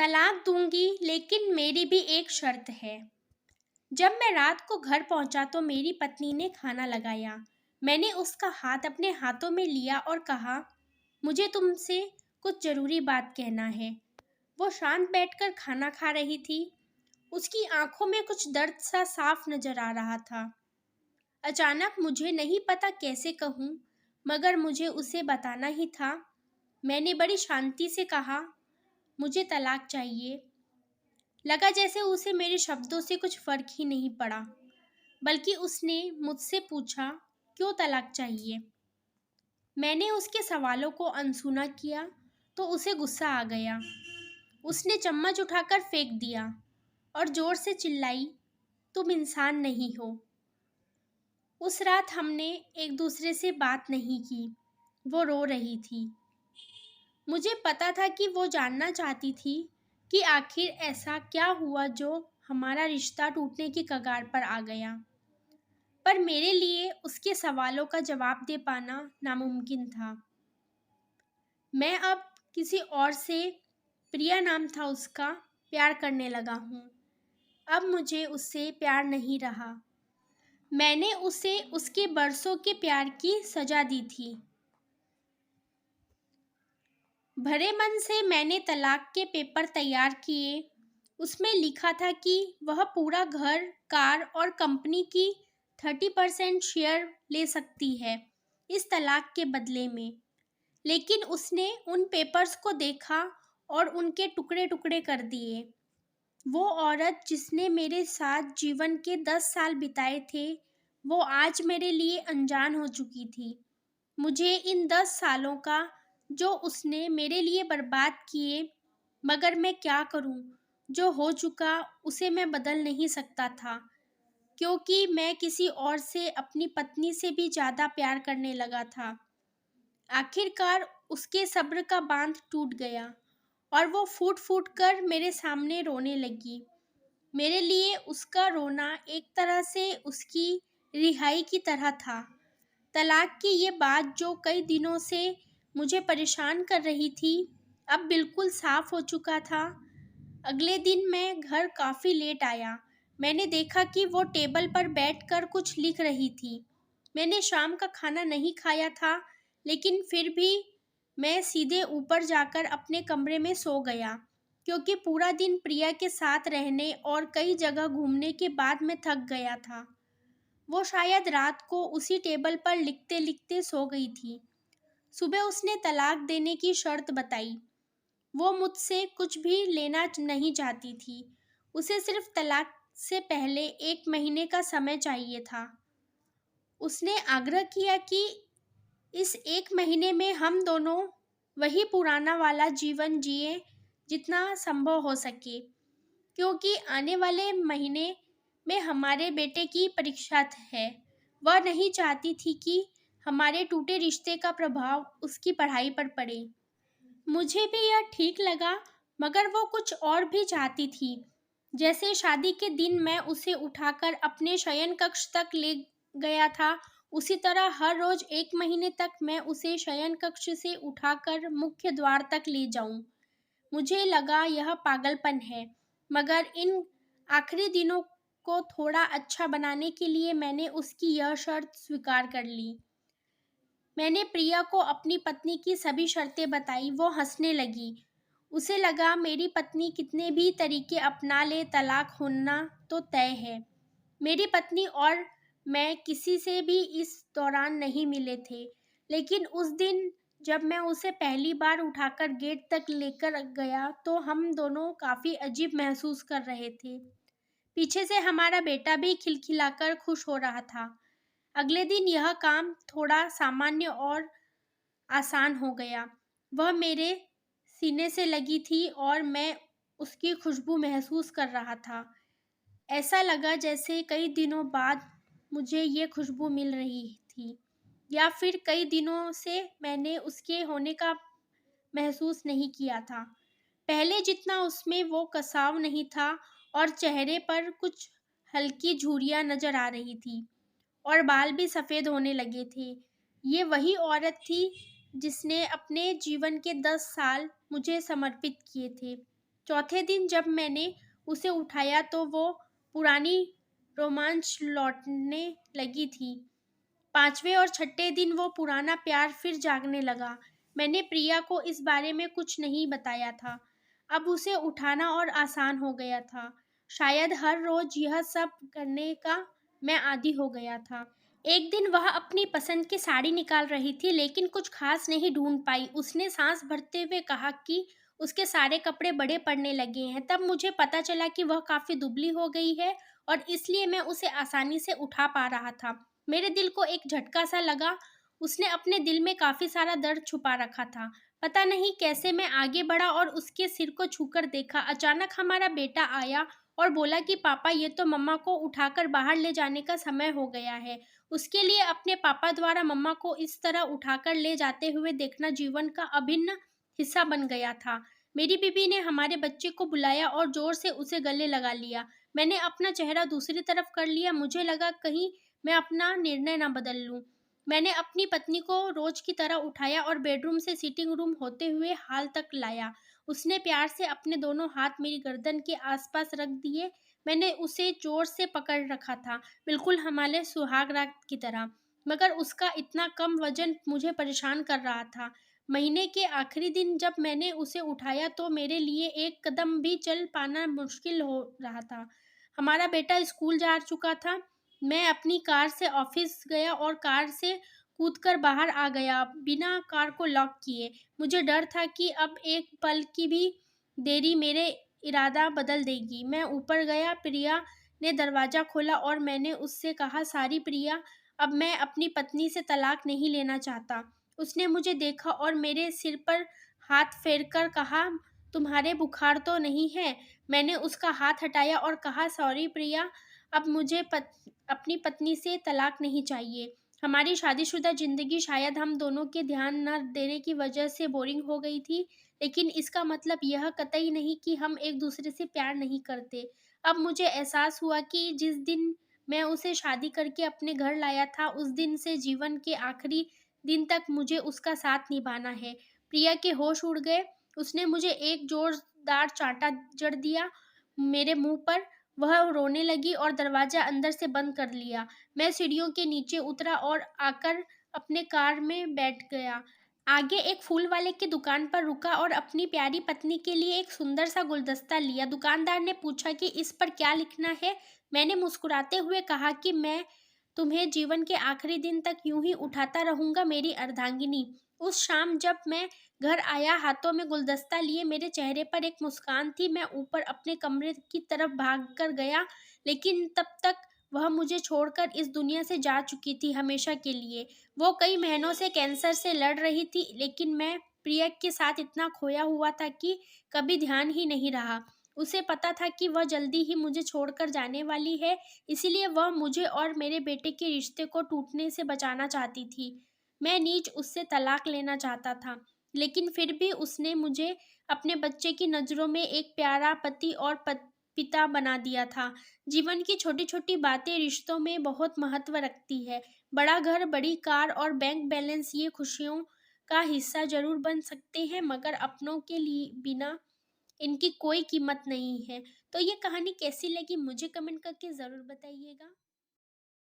तलाक दूंगी, लेकिन मेरी भी एक शर्त है। जब मैं रात को घर पहुंचा तो मेरी पत्नी ने खाना लगाया। मैंने उसका हाथ अपने हाथों में लिया और कहा, मुझे तुमसे कुछ जरूरी बात कहना है। वो शांत बैठकर खाना खा रही थी। उसकी आंखों में कुछ दर्द सा साफ नजर आ रहा था। अचानक, मुझे नहीं पता कैसे कहूँ, मगर मुझे उसे बताना ही था। मैंने बड़ी शांति से कहा, मुझे तलाक चाहिए। लगा जैसे उसे मेरे शब्दों से कुछ फर्क ही नहीं पड़ा, बल्कि उसने मुझसे पूछा, क्यों तलाक चाहिए? मैंने उसके सवालों को अनसुना किया तो उसे गुस्सा आ गया। उसने चम्मच उठाकर फेंक दिया और जोर से चिल्लाई, तुम इंसान नहीं हो। उस रात हमने एक दूसरे से बात नहीं की। वो रो रही थी। मुझे पता था कि वो जानना चाहती थी कि आखिर ऐसा क्या हुआ जो हमारा रिश्ता टूटने की कगार पर आ गया। पर मेरे लिए उसके सवालों का जवाब दे पाना नामुमकिन था। मैं अब किसी और से, प्रिया नाम था उसका, प्यार करने लगा हूँ। अब मुझे उससे प्यार नहीं रहा। मैंने उसे उसके बरसों के प्यार की सजा दी थी। भरे मन से मैंने तलाक के पेपर तैयार किए। उसमें लिखा था कि वह पूरा घर, कार और कंपनी की 30% शेयर ले सकती है इस तलाक के बदले में। लेकिन उसने उन पेपर्स को देखा और उनके टुकड़े टुकड़े कर दिए। वो औरत जिसने मेरे साथ जीवन के 10 साल बिताए थे, वो आज मेरे लिए अनजान हो चुकी थी। मुझे इन 10 सालों का जो उसने मेरे लिए बर्बाद किए, मगर मैं क्या करूं? जो हो चुका उसे मैं बदल नहीं सकता था, क्योंकि मैं किसी और से, अपनी पत्नी से भी ज़्यादा प्यार करने लगा था। आखिरकार उसके सब्र का बांध टूट गया और वो फूट फूट कर मेरे सामने रोने लगी। मेरे लिए उसका रोना एक तरह से उसकी रिहाई की तरह था। तलाक की ये बात जो कई दिनों से मुझे परेशान कर रही थी, अब बिल्कुल साफ हो चुका था। अगले दिन मैं घर काफ़ी लेट आया। मैंने देखा कि वो टेबल पर बैठकर कुछ लिख रही थी। मैंने शाम का खाना नहीं खाया था, लेकिन फिर भी मैं सीधे ऊपर जाकर अपने कमरे में सो गया, क्योंकि पूरा दिन प्रिया के साथ रहने और कई जगह घूमने के बाद मैं थक गया था। वो शायद रात को उसी टेबल पर लिखते लिखते सो गई थी। सुबह उसने तलाक देने की शर्त बताई। वो मुझसे कुछ भी लेना नहीं चाहती थी। उसे सिर्फ तलाक से पहले 1 महीने का समय चाहिए था। उसने आग्रह किया कि इस 1 महीने में हम दोनों वही पुराना वाला जीवन जिए जितना संभव हो सके, क्योंकि आने वाले महीने में हमारे बेटे की परीक्षा है। वह नहीं चाहती थी कि हमारे टूटे रिश्ते का प्रभाव उसकी पढ़ाई पर पड़े। मुझे भी यह ठीक लगा, मगर वो कुछ और भी चाहती थी। जैसे शादी के दिन मैं उसे उठाकर अपने शयन कक्ष तक ले गया था, उसी तरह हर रोज 1 महीने तक मैं उसे शयन कक्ष से उठाकर मुख्य द्वार तक ले जाऊं। मुझे लगा यह पागलपन है, मगर इन आखिरी दिनों को थोड़ा अच्छा बनाने के लिए मैंने उसकी यह शर्त स्वीकार कर ली। मैंने प्रिया को अपनी पत्नी की सभी शर्तें बताई। वो हंसने लगी। उसे लगा मेरी पत्नी कितने भी तरीके अपना ले, तलाक होना तो तय है। मेरी पत्नी और मैं किसी से भी इस दौरान नहीं मिले थे, लेकिन उस दिन जब मैं उसे पहली बार उठाकर गेट तक लेकर गया तो हम दोनों काफ़ी अजीब महसूस कर रहे थे। पीछे से हमारा बेटा भी खिलखिलाकर खुश हो रहा था। अगले दिन यह काम थोड़ा सामान्य और आसान हो गया। वह मेरे सीने से लगी थी और मैं उसकी खुशबू महसूस कर रहा था। ऐसा लगा जैसे कई दिनों बाद मुझे ये खुशबू मिल रही थी, या फिर कई दिनों से मैंने उसके होने का महसूस नहीं किया था। पहले जितना उसमें वो कसाव नहीं था और चेहरे पर कुछ हल्की झुर्रियाँ नजर आ रही थी और बाल भी सफ़ेद होने लगे थे। ये वही औरत थी जिसने अपने जीवन के 10 साल मुझे समर्पित किए थे, चौथे दिन जब मैंने उसे उठाया तो वो पुरानी रोमांच लौटने लगी थी। पांचवें और छठे दिन वो पुराना प्यार फिर जागने लगा। मैंने प्रिया को इस बारे में कुछ नहीं बताया था। अब उसे उठाना और आसान हो गया था। शायद हर रोज यह सब करने का मैं आदी हो गया था। एक दिन वह अपनी पसंद की साड़ी निकाल रही थी, लेकिन कुछ खास नहीं ढूंढ पाई। उसने सांस भरते हुए कहा कि उसके सारे कपड़े बड़े पड़ने लगे हैं। तब मुझे पता चला कि वह काफी दुबली हो गई है और इसलिए मैं उसे आसानी से उठा पा रहा था। मेरे दिल को एक झटका सा लगा। उसने अपने दिल में काफी सारा दर्द छुपा रखा था। पता नहीं कैसे मैं आगे बढ़ा और उसके सिर को छूकर देखा। अचानक हमारा बेटा आया और बोला कि पापा, ये तो मम्मा को उठाकर बाहर ले जाने का समय हो गया है। उसके लिए अपने पापा द्वारा मम्मा को इस तरह उठाकर ले जाते हुए देखना जीवन का अभिन्न हिस्सा बन गया था। मेरी बीबी ने हमारे बच्चे को बुलाया और जोर से उसे गले लगा लिया। मैंने अपना चेहरा दूसरी तरफ कर लिया। मुझे लगा कहीं मैं अपना निर्णय न बदल लूं। मैंने अपनी पत्नी को रोज की तरह उठाया और बेडरूम से सिटिंग रूम होते हुए हॉल तक लाया। उसने प्यार से अपने दोनों हाथ मेरी गर्दन के आसपास रख दिए। मैंने उसे जोर से पकड़ रखा था, बिल्कुल हमारे सुहाग रात की तरह। मगर उसका इतना कम वजन मुझे परेशान कर रहा था। महीने के आखिरी दिन जब मैंने उसे उठाया तो मेरे लिए एक कदम भी चल पाना मुश्किल हो रहा था। हमारा बेटा स्कूल जा चुका था। मैं अपनी कार से ऑफिस गया और कार से कूदकर बाहर आ गया, बिना कार को लॉक किए। मुझे डर था कि अब एक पल की भी देरी मेरे इरादा बदल देगी। मैं ऊपर गया। प्रिया ने दरवाजा खोला और मैंने उससे कहा, सारी प्रिया, अब मैं अपनी पत्नी से तलाक नहीं लेना चाहता। उसने मुझे देखा और मेरे सिर पर हाथ फेरकर कहा, तुम्हारे बुखार तो नहीं है? मैंने उसका हाथ हटाया और कहा, सॉरी प्रिया, अब मुझे अपनी पत्नी से तलाक नहीं चाहिए। हमारी शादीशुदा जिंदगी शायद हम दोनों के ध्यान न देने की वजह से बोरिंग हो गई थी, लेकिन इसका मतलब यह कतई नहीं कि हम एक दूसरे से प्यार नहीं करते। अब मुझे एहसास हुआ कि जिस दिन मैं उसे शादी करके अपने घर लाया था, उस दिन से जीवन के आखिरी दिन तक मुझे उसका साथ निभाना है। प्रिया के होश उड़ गए। उसने मुझे एक जोरदार चांटा जड़ दिया मेरे मुंह पर। वह रोने लगी और दरवाजा अंदर से बंद कर लिया। मैं सीढ़ियों के नीचे उतरा और आकर अपने कार में बैठ गया। आगे एक फूल वाले की दुकान पर रुका और अपनी प्यारी पत्नी के लिए एक सुंदर सा गुलदस्ता लिया। दुकानदार ने पूछा कि इस पर क्या लिखना है। मैंने मुस्कुराते हुए कहा कि मैं तुम्हें जीवन के आखिरी दिन तक यूं ही उठाता रहूंगा, मेरी अर्धांगिनी। उस शाम जब मैं घर आया, हाथों में गुलदस्ता लिए, मेरे चेहरे पर एक मुस्कान थी। मैं ऊपर अपने कमरे की तरफ भाग कर गया, लेकिन तब तक वह मुझे छोड़कर इस दुनिया से जा चुकी थी, हमेशा के लिए। वो कई महीनों से कैंसर से लड़ रही थी, लेकिन मैं प्रिया के साथ इतना खोया हुआ था कि कभी ध्यान ही नहीं रहा। उसे पता था कि वह जल्दी ही मुझे छोड़कर जाने वाली है, इसीलिए वह मुझे और मेरे बेटे के रिश्ते को टूटने से बचाना चाहती थी। मैं नीच उससे तलाक लेना चाहता था, लेकिन फिर भी उसने मुझे अपने बच्चे की नज़रों में एक प्यारा पति और पिता बना दिया था। जीवन की छोटी-छोटी बातें रिश्तों में बहुत महत्व रखती है। बड़ा घर, बड़ी कार और बैंक बैलेंस ये खुशियों का हिस्सा ज़रूर बन सकते हैं, मगर अपनों के लिए बिना इनकी कोई कीमत नहीं है। तो ये कहानी कैसी लगी मुझे कमेंट करके ज़रूर बताइएगा।